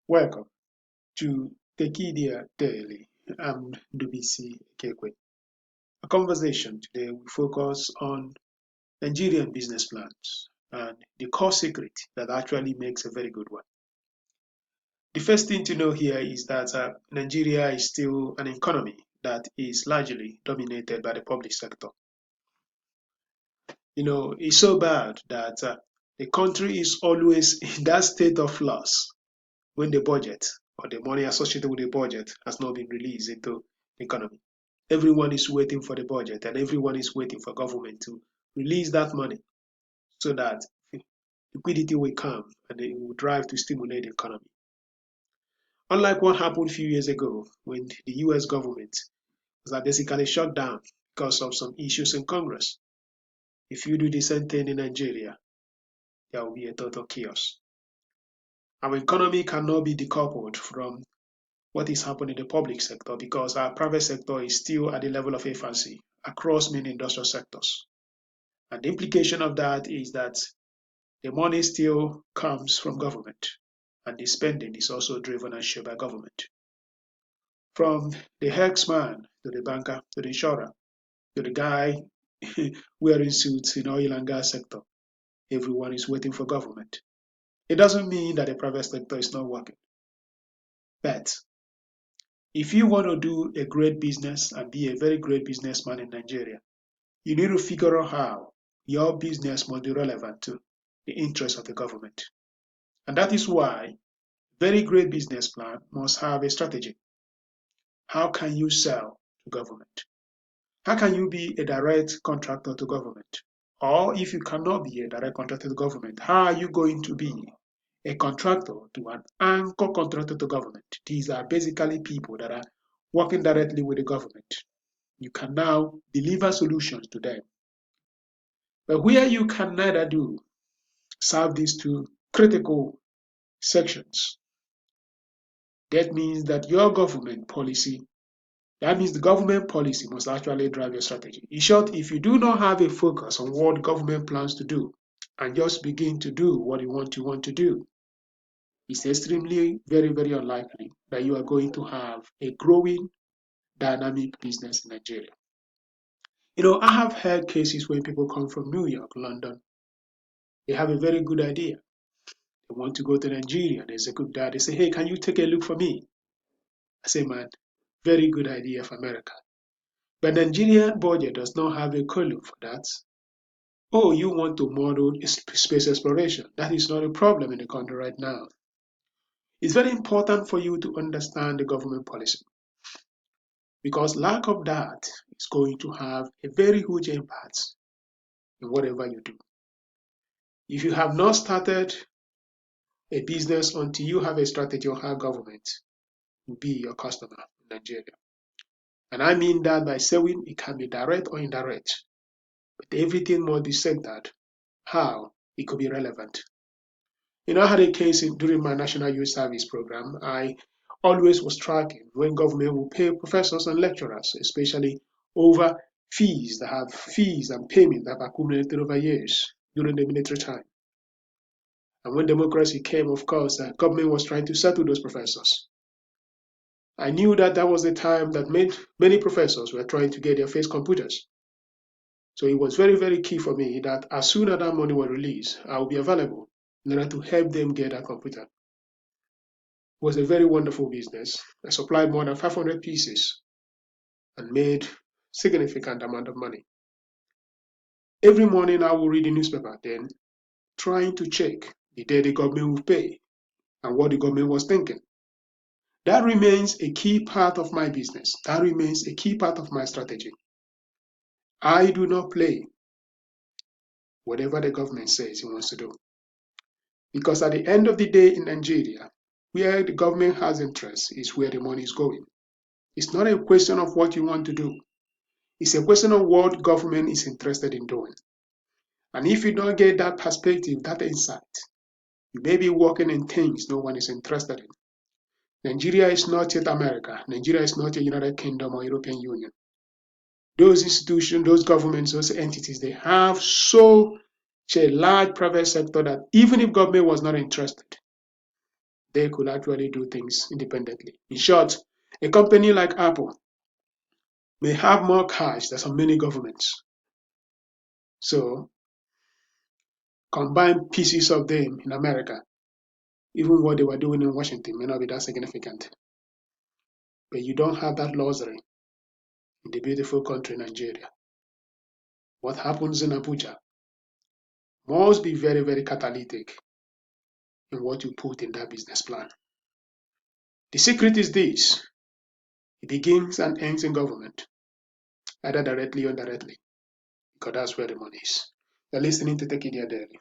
Welcome to Tekedia Daily. I'm Ndubuisi Ekekwe. A conversation today will focus on Nigerian business plans and the core secret that actually makes a very good one. The first thing to know here is that Nigeria is still an economy that is largely dominated by the public sector. It's so bad that the country is always in that state of loss when the budget or the money associated with the budget has not been released into the economy. Everyone is waiting for the budget and everyone is waiting for government to release that money so that liquidity will come and it will drive to stimulate the economy. Unlike what happened a few years ago when the US government was basically shut down because of some issues in Congress. If you do the same thing in Nigeria, there will be a total chaos. Our economy cannot be decoupled from what is happening in the public sector because our private sector is still at the level of infancy across many industrial sectors. And the implication of that is that the money still comes from government, and the spending is also driven and shared by government. From the herdsman to the banker to the insurer to the guy wearing suits in oil and gas sector, everyone is waiting for government. It doesn't mean that the private sector is not working. But if you want to do a great business and be a very great businessman in Nigeria, you need to figure out how your business must be relevant to the interests of the government. And that is why very great business plan must have a strategy. How can you sell to government? How can you be a direct contractor to government? Or if you cannot be a direct contractor to government, how are you going to be a contractor to an anchor contractor to government? These are basically people that are working directly with the government. You can now deliver solutions to them. But where you can neither do, serve these two critical sections, that means that your government policy That means the government policy must actually drive your strategy. In short, if you do not have a focus on what government plans to do and just begin to do what you want to do, it's extremely very, very unlikely that you are going to have a growing dynamic business in Nigeria. I have heard cases where people come from New York, London. They have a very good idea. They want to go to Nigeria. There's a good guy. They say, hey, can you take a look for me? I say, man, very good idea for America. But Nigerian budget does not have a column for that. Oh, you want to model space exploration. That is not a problem in the country right now. It's very important for you to understand the government policy because lack of that is going to have a very huge impact in whatever you do. If you have not started a business until you have a strategy on how government will be your customer in Nigeria. And I mean that by saying it can be direct or indirect, but everything must be centered how it could be relevant. I had a case during my National Youth Service program. I always was tracking when government will pay professors and lecturers, especially over fees and payments that have accumulated over years during the military time. And when democracy came, of course, the government was trying to settle those professors. I knew that that was the time that many professors were trying to get their face computers. So it was very, very key for me that as soon as that money was released, I would be available in order to help them get a computer. It was a very wonderful business. I supplied more than 500 pieces and made significant amount of money. Every morning I will read the newspaper, then trying to check the day the government will pay and what the government was thinking. That remains a key part of my business. That remains a key part of my strategy. I do not play whatever the government says it wants to do. Because at the end of the day in Nigeria, where the government has interest is where the money is going. It's not a question of what you want to do. It's a question of what government is interested in doing. And if you don't get that perspective, that insight, you may be working in things no one is interested in. Nigeria is not yet America. Nigeria is not a United Kingdom or European Union. Those institutions, those governments, those entities, they have so a large private sector that even if government was not interested, they could actually do things independently. In short, a company like Apple may have more cash than some many governments. So combine pieces of them in America, even what they were doing in Washington may not be that significant. But you don't have that luxury in the beautiful country Nigeria. What happens in Abuja must be very, very catalytic in what you put in that business plan. The secret is this: it begins and ends in government, either directly or indirectly, because that's where the money is. You're listening to Tekedia Daily.